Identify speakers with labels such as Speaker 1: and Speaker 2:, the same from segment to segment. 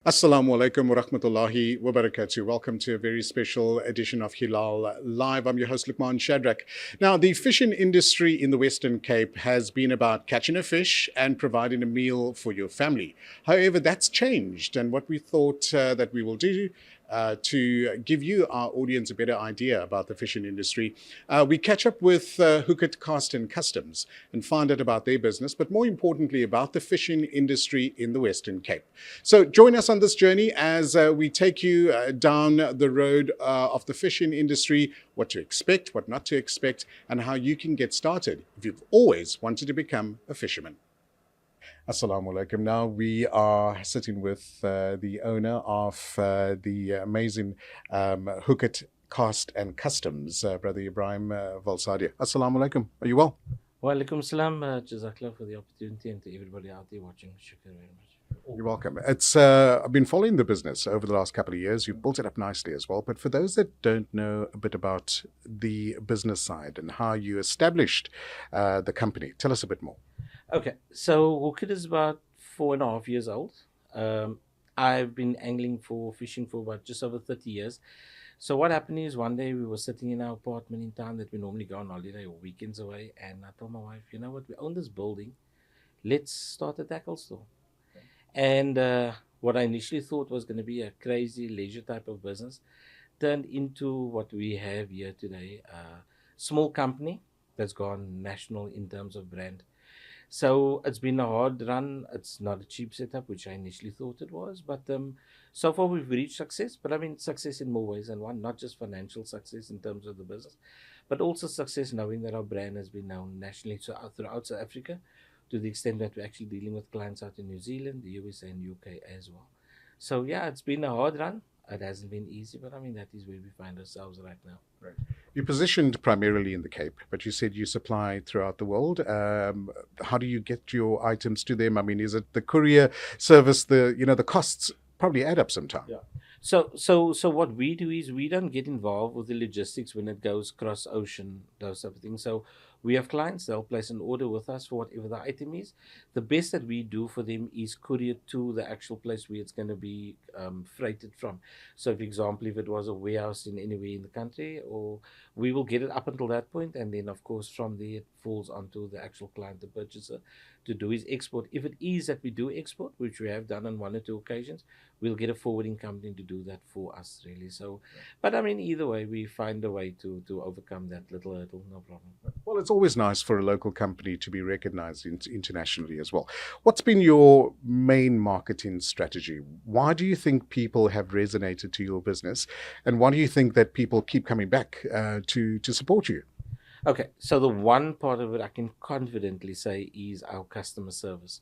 Speaker 1: Assalamu alaikum wa rahmatullahi wa barakatuh. Welcome to a very special edition of Hilaal Live. I'm your host, Luqman Shadrack. Now, the fishing industry in the Western Cape has been about catching a fish and providing a meal for your family. However, that's changed, and what we thought that we will do to give you, our audience, a better idea about the fishing industry, we catch up with Hookit Cast and Customs and find out about their business, but more importantly, about the fishing industry in the Western Cape. So join us on this journey as we take you down the road of the fishing industry, what to expect, what not to expect, and how you can get started if you've always wanted to become a fisherman. Assalamu alaikum. Now we are sitting with the owner of the amazing Hookit Cast and Customs, Brother Ebrahim Valsadia. Assalamu alaikum. Are you well?
Speaker 2: Wa alaikum salam. Jazakallah for the opportunity, and to everybody out there watching. Shukr very much.
Speaker 1: You're welcome. It's I've been following the business over the last couple of years. You've built it up nicely as well. But for those that don't know a bit about the business side and how you established the company, tell us a bit more.
Speaker 2: Okay, so Hookit is about 4.5 years old. I've been angling for fishing for about just over 30 years. So what happened is one day we were sitting in our apartment in town that we normally go on holiday or weekends away, and I told my wife, you know what, we own this building. Let's start a tackle store. And what I initially thought was going to be a crazy leisure type of business turned into what we have here today, a small company that's gone national in terms of brand. So it's been a hard run. It's not a cheap setup, which I initially thought it was. But so far we've reached success. But I mean, success in more ways than one, not just financial success in terms of the business, but also success knowing that our brand has been known nationally throughout South Africa, to the extent that we're actually dealing with clients out in New Zealand, the USA, and UK as well. So yeah, it's been a hard run. It hasn't been easy, but I mean, that is where we find ourselves right now.
Speaker 1: Right. You're positioned primarily in the Cape, but you said you supply throughout the world. How do you get your items to them? I mean, is it the courier service? The costs probably add up sometime.
Speaker 2: Yeah. So what we do is we don't get involved with the logistics when it goes cross ocean, those type of things. So we have clients, they'll place an order with us for whatever the item is. The best that we do for them is courier to the actual place where it's going to be freighted from. So, for example, if it was a warehouse in anywhere in the country, or we will get it up until that point, and then of course from there it falls onto the actual client, the purchaser, to do his export. If it is that we do export, which we have done on one or two occasions, we'll get a forwarding company to do that for us, really. So, but I mean, either way, we find a way to overcome that little hurdle, no problem.
Speaker 1: Well, it's always nice for a local company to be recognized internationally as well. What's been your main marketing strategy? Why do you think people have resonated to your business? And why do you think that people keep coming back to support you?
Speaker 2: Okay, so the one part of it I can confidently say is our customer service.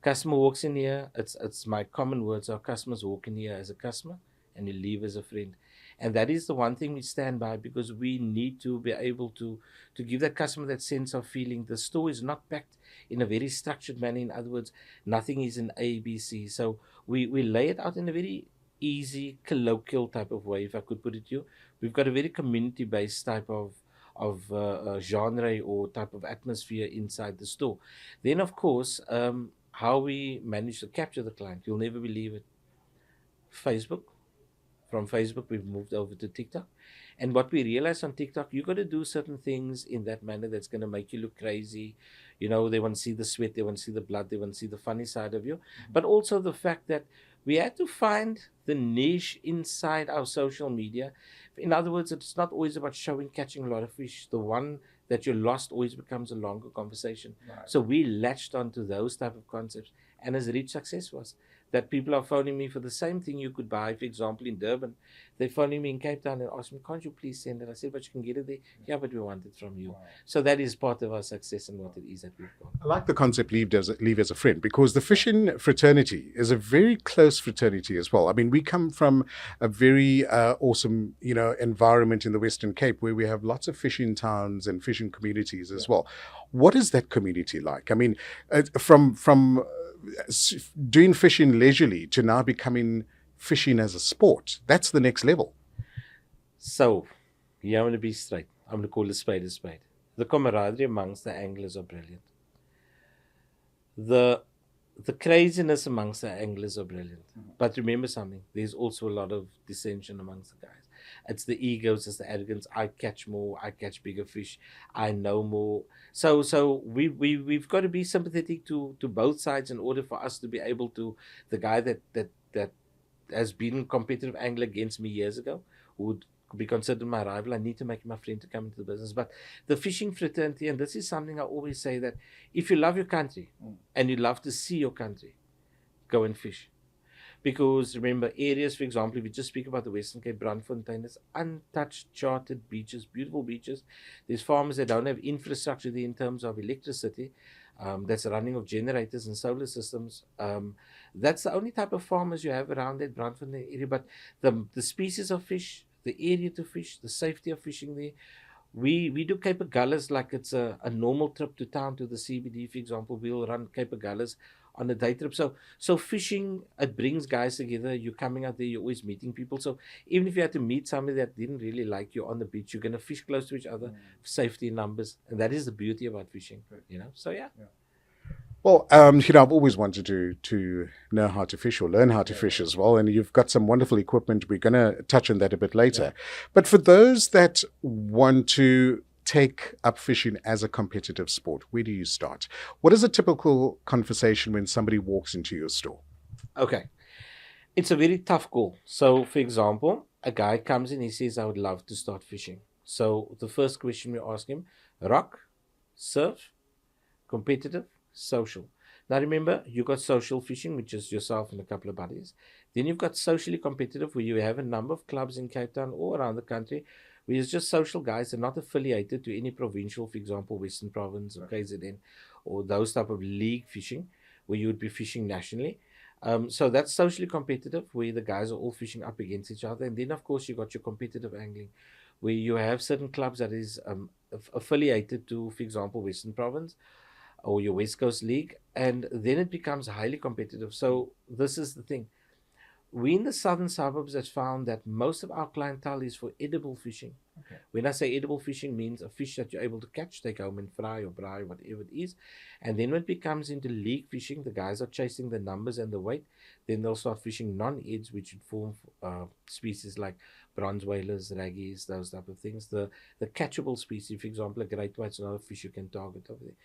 Speaker 2: Customer walks in here, it's my common words. Our customers walk in here as a customer and you leave as a friend. And that is the one thing we stand by, because we need to be able to give that customer that sense of feeling the store is not packed in a very structured manner. In other words, nothing is in ABC. So we lay it out in a very easy, colloquial type of way, if I could put it to you. We've got a very community based type of genre or type of atmosphere inside the store. Then, of course, how we manage to capture the client, you'll never believe it. Facebook. From Facebook, we've moved over to TikTok. And what we realize on TikTok, you got to do certain things in that manner that's going to make you look crazy. You know, they want to see the sweat, they want to see the blood, they want to see the funny side of you. But also the fact that we had to find the niche inside our social media. In other words, it's not always about showing catching a lot of fish. The one that you lost always becomes a longer conversation. Right. So we latched onto those type of concepts, and has reached success for us. That people are phoning me for the same thing you could buy, for example, in Durban. They're phoning me in Cape Town and asking me, can't you please send it? I said, but you can get it there. Yeah, but we want it from you. Wow. So that is part of our success and what it is that we've got.
Speaker 1: I like the concept leave as a friend, because the fishing fraternity is a very close fraternity as well. I mean, we come from a very awesome, environment in the Western Cape where we have lots of fishing towns and fishing communities as well. What is that community like? I mean, from doing fishing leisurely to now becoming fishing as a sport. That's the next level.
Speaker 2: So, yeah, I'm going to be straight. I'm going to call a spade a spade. The camaraderie amongst the anglers are brilliant. The the craziness amongst the anglers are brilliant. But remember something, there's also a lot of dissension amongst the guys. It's the egos, it's the arrogance. I catch more, I catch bigger fish, I know more. So we've got to be sympathetic to both sides in order for us to be able to, the guy that has been a competitive angler against me years ago, who would be considered my rival, I need to make him a friend to come into the business. But the fishing fraternity, and this is something I always say, that if you love your country and you love to see your country, go and fish. Because remember, areas, for example, if you just speak about the Western Cape, Brandfontein, it's untouched, charted beaches, beautiful beaches. There's farmers that don't have infrastructure there in terms of electricity, that's running of generators and solar systems. That's the only type of farmers you have around that Brandfontein area. But the species of fish, the area to fish, the safety of fishing there, we do Cape Gullas like it's a normal trip to town to the CBD, for example. We'll run Cape Gullas on a day trip. So fishing, it brings guys together. You're coming out there, you're always meeting people. So even if you had to meet somebody that didn't really like you on the beach, you're gonna fish close to each other, safety in numbers. And that is the beauty about fishing. You know? So yeah.
Speaker 1: Well, I've always wanted to know how to fish or learn how to fish as well, and you've got some wonderful equipment. We're going to touch on that a bit later. But for those that want to take up fishing as a competitive sport, where do you start? What is a typical conversation when somebody walks into your store?
Speaker 2: Okay. It's a very tough call. So for example, a guy comes in, he says, I would love to start fishing. So the first question we ask him, rock, surf, competitive, social. Now remember, you got social fishing, which is yourself and a couple of buddies. Then you've got socially competitive, where you have a number of clubs in Cape Town or around the country, where it's just social guys. They're not affiliated to any provincial, for example, Western Province or KZN, or those type of league fishing, where you would be fishing nationally. So that's socially competitive, where the guys are all fishing up against each other. And then, of course, you got your competitive angling, where you have certain clubs that is affiliated to, for example, Western Province or your West Coast League, and then it becomes highly competitive. So this is the thing. We in the southern suburbs have found that most of our clientele is for edible fishing.
Speaker 3: Okay.
Speaker 2: When I say edible fishing, means a fish that you're able to catch, take home and fry or braai, whatever it is. And then when it becomes into league fishing, the guys are chasing the numbers and the weight. Then they'll start fishing non-eds, which would form species like bronze whalers, raggies, those type of things. The catchable species, for example, a great white's another fish you can target over there.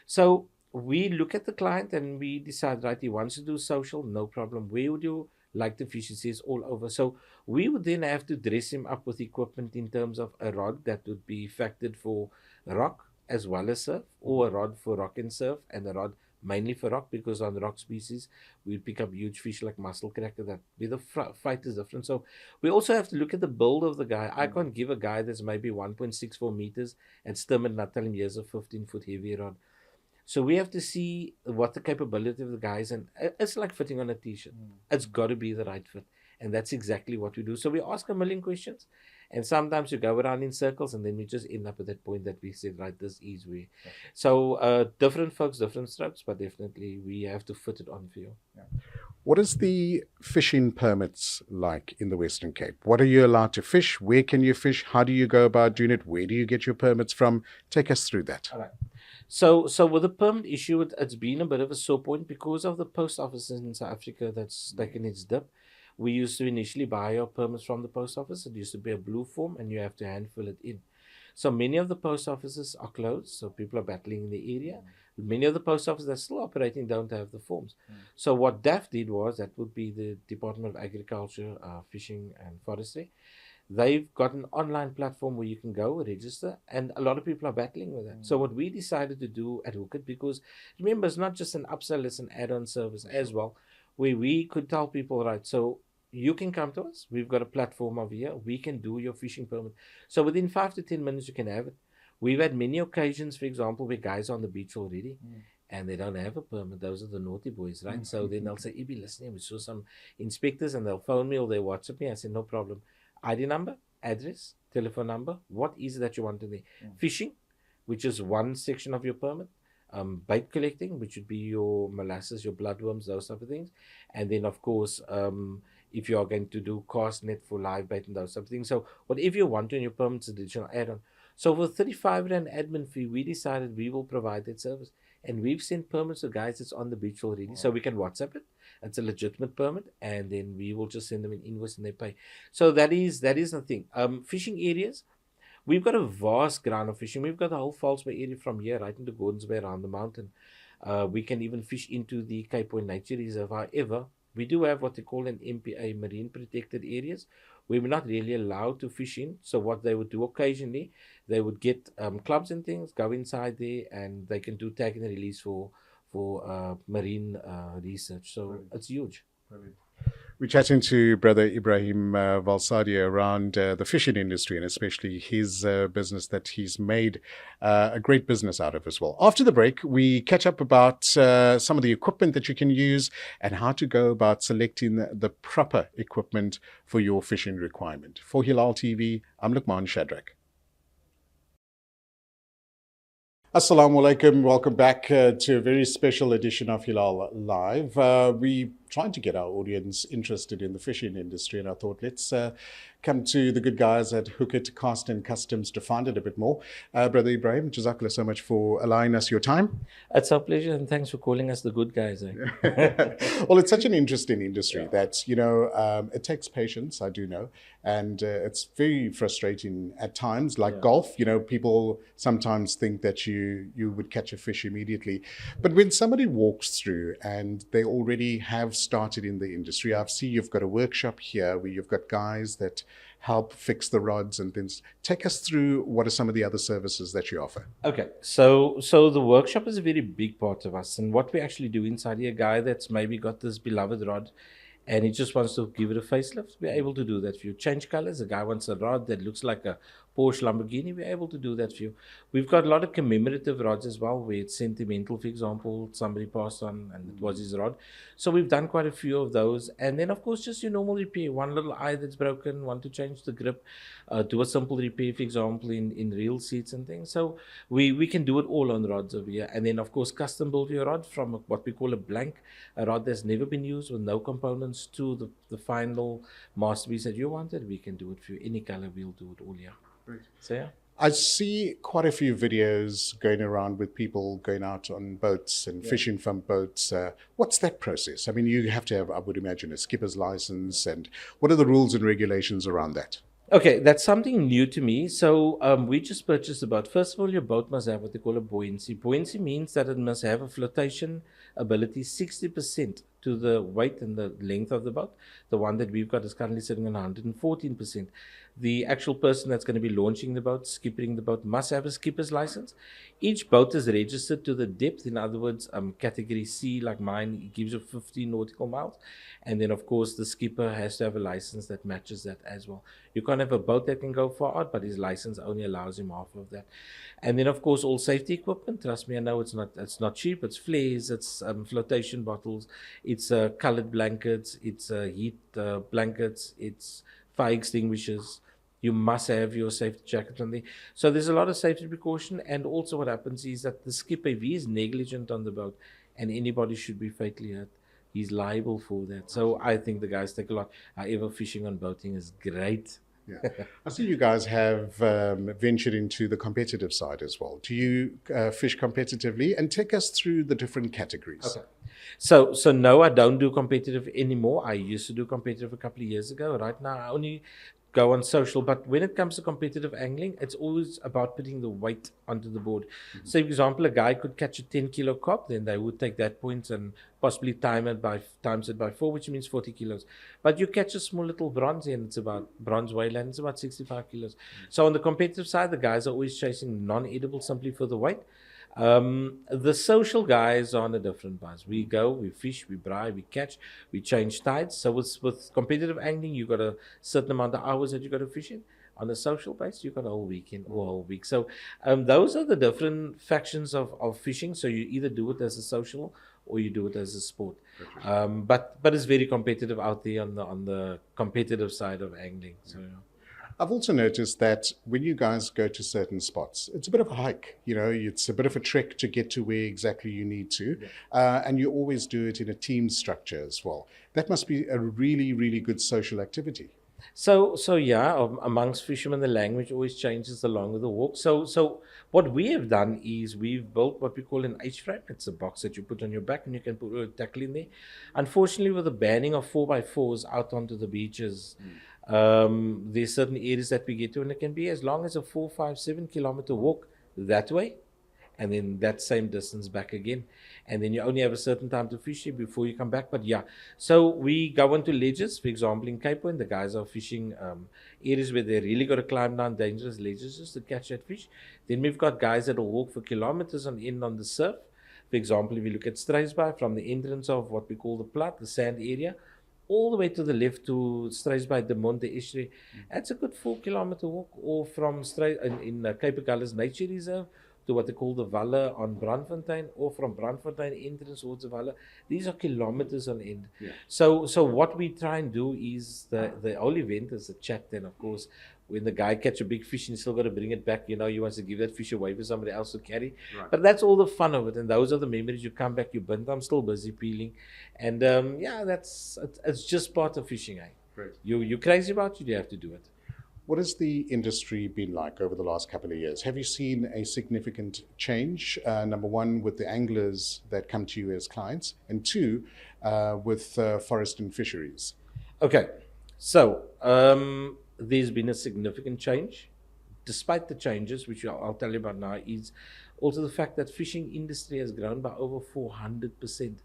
Speaker 2: So we look at the client and we decide, right, he wants to do social, no problem. Where would you like the fish? He says all over. So we would then have to dress him up with equipment in terms of a rod that would be factored for rock as well as surf, or a rod for rock and surf, and a rod mainly for rock, because on rock species we pick up huge fish like mussel cracker, that where the fight is different. So we also have to look at the build of the guy. I can't give a guy that's maybe 1.64 meters and stem and not tell him here's a 15-foot heavy rod. So we have to see what the capability of the guys, and it's like fitting on a t-shirt. It's got to be the right fit, and that's exactly what we do. So we ask a million questions, and sometimes you go around in circles, and then we just end up at that point that we said, right, this is where. So different folks, different strokes, but definitely we have to fit it on for you.
Speaker 1: What is the fishing permits like in the Western Cape? What are you allowed to fish? Where can you fish? How do you go about doing it? Where do you get your permits from? Take us through that.
Speaker 2: All right. So with the permit issue, it's been a bit of a sore point because of the post office in South Africa that's taken its dip. We used to initially buy our permits from the post office. It used to be a blue form, and you have to hand fill it in. So many of the post offices are closed, so people are battling in the area. Many of the post offices that are still operating don't have the forms. So what DAF did was, that would be the Department of Agriculture, Fishing and Forestry. They've got an online platform where you can go register, and a lot of people are battling with that. So what we decided to do at Hookit, because remember, it's not just an upsell, it's an add-on service as well, where we could tell people, right, so you can come to us, we've got a platform over here, we can do your fishing permit. So within 5 to 10 minutes you can have it. We've had many occasions, for example, where guys are on the beach already and they don't have a permit. Those are the naughty boys, right? So then they'll say, Ibi, listen, we saw some inspectors, and they'll phone me or they WhatsApp me. I say, no problem. ID number, address, telephone number, what is it that you want in there? Fishing, which is one section of your permit. Bait collecting, which would be your molasses, your bloodworms, those type of things. And then, of course, if you are going to do cast net for live bait and those type of things. So whatever you want in your permits, additional add-on. So for 35 Rand admin fee, we decided we will provide that service. and we've sent permits to guys that's on the beach already, so we can WhatsApp it. It's a legitimate permit, and then we will just send them an invoice and they pay. So that is the thing. Fishing areas. We've got a vast ground of fishing. We've got the whole False Bay area from here right into Gordons Bay around the mountain. We can even fish into the Cape Point Nature Reserve. However, we do have what they call an MPA, marine protected areas, where we're not really allowed to fish in. So what they would do occasionally, they would get clubs and things, go inside there, and they can do tag and release for marine research. So
Speaker 1: Brilliant.
Speaker 2: it's huge.
Speaker 1: Brilliant. We're chatting to Brother Ebrahim Valsadia around the fishing industry, and especially his business that he's made a great business out of as well. After the break, we catch up about some of the equipment that you can use and how to go about selecting the proper equipment for your fishing requirement. For Hilaal TV, I'm Luqman Shadrack. Assalamu alaikum. Welcome back to a very special edition of Hilaal Live. We trying to get our audience interested in the fishing industry, and I thought let's come to the good guys at Hookit Cast and Customs to find it a bit more. Brother Ebrahim, Jazakallah so much for allowing us your time.
Speaker 2: It's our pleasure, and thanks for calling us the good guys.
Speaker 1: Well, it's such an interesting industry that, it takes patience, I do know, and it's very frustrating at times, like golf. People sometimes think that you would catch a fish immediately. But when somebody walks through and they already have started in the industry, I've seen you've got a workshop here where you've got guys that help fix the rods and things. Take us through what are some of the other services that you offer.
Speaker 2: Okay, so the workshop is a very big part of us, and what we actually do inside here, a guy that's maybe got this beloved rod and he just wants to give it a facelift, we're able to do that for you. Change colors, a guy wants a rod that looks like a Porsche Lamborghini, we're able to do that for you. We've got a lot of commemorative rods as well, where it's sentimental. For example, somebody passed on and it was his rod. So we've done quite a few of those. And then, of course, just your normal repair. One little eye that's broken, want to change the grip, do a simple repair, for example, in reel seats and things. So we can do it all on rods over here. And then, of course, custom build your rod from what we call a blank, a rod that's never been used with no components to the final masterpiece that you wanted. We can do it for you. Any color, we'll do it all here.
Speaker 1: Great.
Speaker 2: So, yeah.
Speaker 1: I see quite a few videos going around with people going out on boats and fishing from boats. What's that process? I mean, you have to have, I would imagine, a skipper's license. And what are the rules and regulations around that?
Speaker 2: Okay, that's something new to me. So we just purchased a boat. First of all, your boat must have what they call a buoyancy. Buoyancy means that it must have a flotation ability 60% to the weight and the length of the boat. The one that we've got is currently sitting on 114%. The actual person that's going to be launching the boat, skippering the boat, must have a skipper's license. Each boat is registered to the depth. In other words, category C, like mine, it gives you 15 nautical miles. And then, of course, the skipper has to have a license that matches that as well. You can't have a boat that can go far out, but his license only allows him half of that. And then, of course, all safety equipment. Trust me, I know it's not cheap. It's flares, it's flotation bottles, it's colored blankets, it's heat blankets, it's fire extinguishers. You must have your safety jacket on there. So there's a lot of safety precaution. And also what happens is that the skipper, if he is negligent on the boat and anybody should be fatally hurt, he's liable for that. So I think the guys take a lot. However, fishing on boating is great.
Speaker 1: Yeah. I see you guys have ventured into the competitive side as well. Do you fish competitively? And take us through the different categories.
Speaker 2: Okay. So no, I don't do competitive anymore. I used to do competitive a couple of years ago. Right now, I only go on social. But when it comes to competitive angling, it's always about putting the weight onto the board. Mm-hmm. So, for example, a guy could catch a 10-kilo cob, then they would take that point and possibly times it by 4, which means 40 kilos. But you catch a small little bronze and it's about bronze wayland, it's about 65 kilos. Mm-hmm. So on the competitive side, the guys are always chasing non-edible simply for the weight. The social guys are on a different buzz. We go, we fish, we braai, we catch, we change tides. So with competitive angling, you got a certain amount of hours that you got to fish in. On a social base, you got a whole weekend or a whole week. So those are the different factions of fishing. So you either do it as a social or you do it as a sport. But it's very competitive out there on the competitive side of angling. So.
Speaker 1: I've also noticed that when you guys go to certain spots, it's a bit of a hike. It's a bit of a trek to get to where exactly you need to. And you always do it in a team structure as well. That must be a really, really good social activity.
Speaker 2: So yeah, amongst fishermen, the language always changes along with the walk. So what we have done is we've built what we call an H frame. It's a box that you put on your back and you can put a tackle in there. Unfortunately, with the banning of 4x4s out onto the beaches, there's certain areas that we get to, and it can be as long as a 4, 5, 7 kilometer walk that way, and then that same distance back again. And then you only have a certain time to fish it before you come back. But yeah, so we go onto ledges, for example, in Cape Point, the guys are fishing areas where they really got to climb down dangerous ledges just to catch that fish. Then we've got guys that will walk for kilometers on end on the surf. For example, if you look at Struisbaai, from the entrance of what we call the Plat, the sand area, all the way to the left to Struisbaai, the Monte Estuary. That's a good 4 kilometer walk. Or from in Cape Agulhas Nature Reserve to what they call the Valle on Brandfontein, or from Brandfontein entrance towards the Valle. These are kilometers on end.
Speaker 1: Yeah.
Speaker 2: So what we try and do is the whole event is a chat. Then of course, when the guy catch a big fish and he's still got to bring it back, he wants to give that fish away for somebody else to carry.
Speaker 1: Right.
Speaker 2: But that's all the fun of it, and those are the memories. You come back, I'm still busy peeling, and it's just part of fishing.
Speaker 1: Great.
Speaker 2: You crazy about it, you have to do it.
Speaker 1: What has the industry been like over the last couple of years? Have you seen a significant change? Number one, with the anglers that come to you as clients, and two, with forest and fisheries.
Speaker 2: Okay, so there's been a significant change. Despite the changes, which I'll tell you about now, is also the fact that fishing industry has grown by over 400%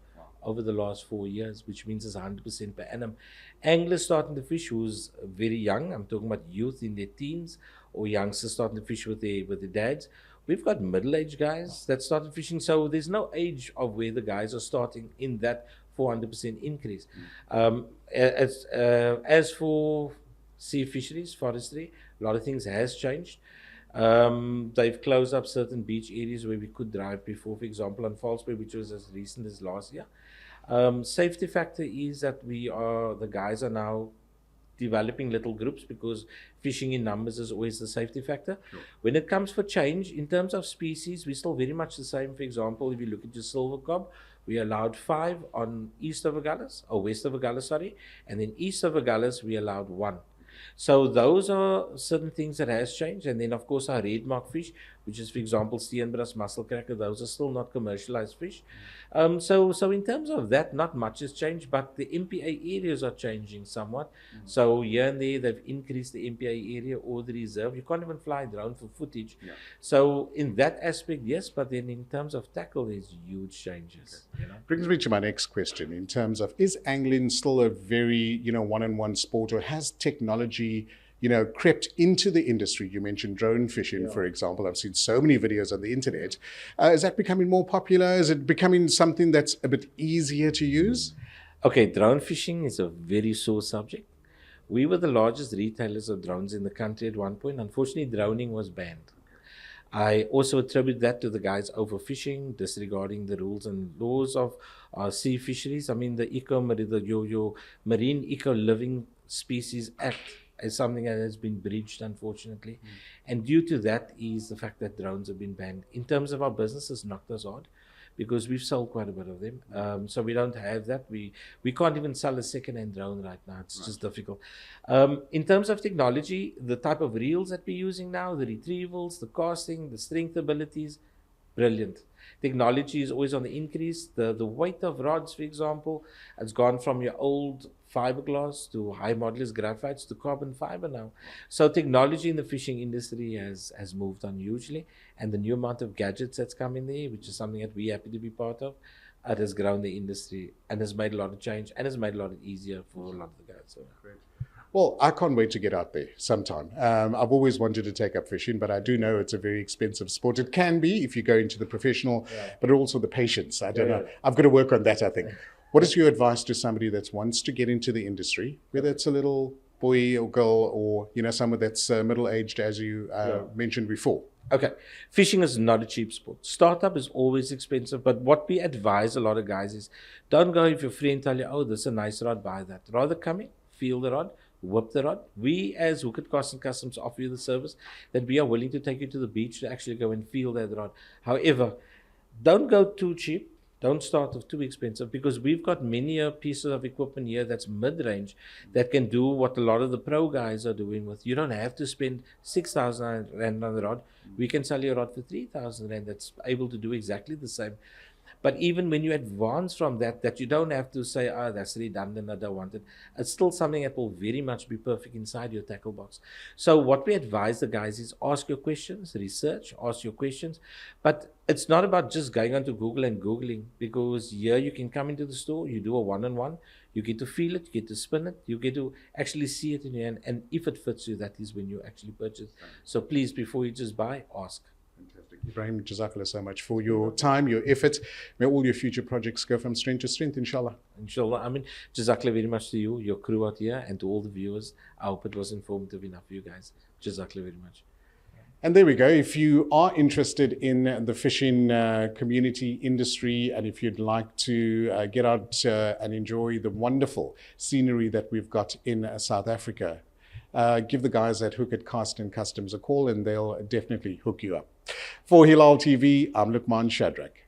Speaker 2: over the last 4 years, which means it's 100% per annum. Anglers starting to fish who's very young, I'm talking about youth in their teens, or youngsters starting to fish with their dads. We've got middle-aged guys that started fishing, so there's no age of where the guys are starting in that 400% increase. As for sea fisheries, forestry, a lot of things has changed. They've closed up certain beach areas where we could drive before, for example, on False Bay, which was as recent as last year. Safety factor is that the guys are now developing little groups, because fishing in numbers is always the safety factor.
Speaker 1: Sure.
Speaker 2: When it comes for change, in terms of species, we're still very much the same. For example, if you look at your silver cob, we allowed 5 on east of Agulhas, or west of Agulhas, sorry, and then east of Agulhas, we allowed 1. So those are certain things that has changed. And then of course our red mark fish, which is for example steenbras, mussel cracker, those are still not commercialized fish. So in terms of that, not much has changed, but the MPA areas are changing somewhat. So here and there they've increased the MPA area or the reserve. You can't even fly a drone for footage.
Speaker 1: Yeah.
Speaker 2: So in that aspect, yes, but then in terms of tackle, there's huge changes.
Speaker 1: Okay. Brings me to my next question in terms of, is angling still a very one-on-one sport, or has technology crept into the industry? You mentioned drone fishing, for example. I've seen so many videos on the internet. Is that becoming more popular? Is it becoming something that's a bit easier to use?
Speaker 2: Okay, drone fishing is a very sore subject. We were the largest retailers of drones in the country at one point. Unfortunately, droning was banned. I also attribute that to the guys overfishing, disregarding the rules and laws of sea fisheries. I mean, your Marine Eco Living Species Act is something that has been breached, unfortunately. And due to that is the fact that drones have been banned. In terms of our business, it's knocked us hard, because we've sold quite a bit of them. So we don't have that. We can't even sell a second-hand drone right now. It's just difficult. In terms of technology, the type of reels that we're using now, the retrievals, the casting, the strength abilities, brilliant. Technology is always on the increase. The weight of rods, for example, has gone from your old fiberglass to high modulus graphites to carbon fiber now. So technology in the fishing industry has moved on hugely, and the new amount of gadgets that's come in there, which is something that we're happy to be part of, it has grown the industry and has made a lot of change and has made a lot easier for a lot of the guys. So.
Speaker 1: Great. Well, I can't wait to get out there sometime. I've always wanted to take up fishing, but I do know it's a very expensive sport. It can be if you go into the professional, but also the patience. I don't know. I've got to work on that, I think. What is your advice to somebody that wants to get into the industry, whether it's a little boy or girl, or someone that's middle-aged, as you mentioned before?
Speaker 2: Okay, fishing is not a cheap sport. Startup is always expensive, but what we advise a lot of guys is, don't go if your friend tell you, oh, this is a nice rod, buy that. Rather come in, feel the rod, whip the rod. We as Hooked Cost and Customs offer you the service that we are willing to take you to the beach to actually go and feel that rod. However, don't go too cheap. Don't start off too expensive, because we've got many pieces of equipment here that's mid-range that can do what a lot of the pro guys are doing with. You don't have to spend 6,000 rand on the rod. We can sell you a rod for 3,000 rand that's able to do exactly the same. But even when you advance from that, that you don't have to say, oh, that's redundant, I don't want it. It's still something that will very much be perfect inside your tackle box. So what we advise the guys is ask your questions, research, ask your questions. But it's not about just going onto Google and Googling, because here you can come into the store, you do a one-on-one, you get to feel it, you get to spin it, you get to actually see it in your hand. And if it fits you, that is when you actually purchase. So please, before you just buy, ask.
Speaker 1: Fantastic. Ibrahim, Jazakallah so much for your time, your effort. May all your future projects go from strength to strength, inshallah.
Speaker 2: Inshallah. I mean, Jazakallah very much to you, your crew out here, and to all the viewers. I hope it was informative enough for you guys. Jazakallah very much.
Speaker 1: And there we go. If you are interested in the fishing community industry, and if you'd like to get out and enjoy the wonderful scenery that we've got in South Africa, give the guys at Hook It Cast and Customs a call, and they'll definitely hook you up. For Hilaal TV, I'm Luqman Shadrack.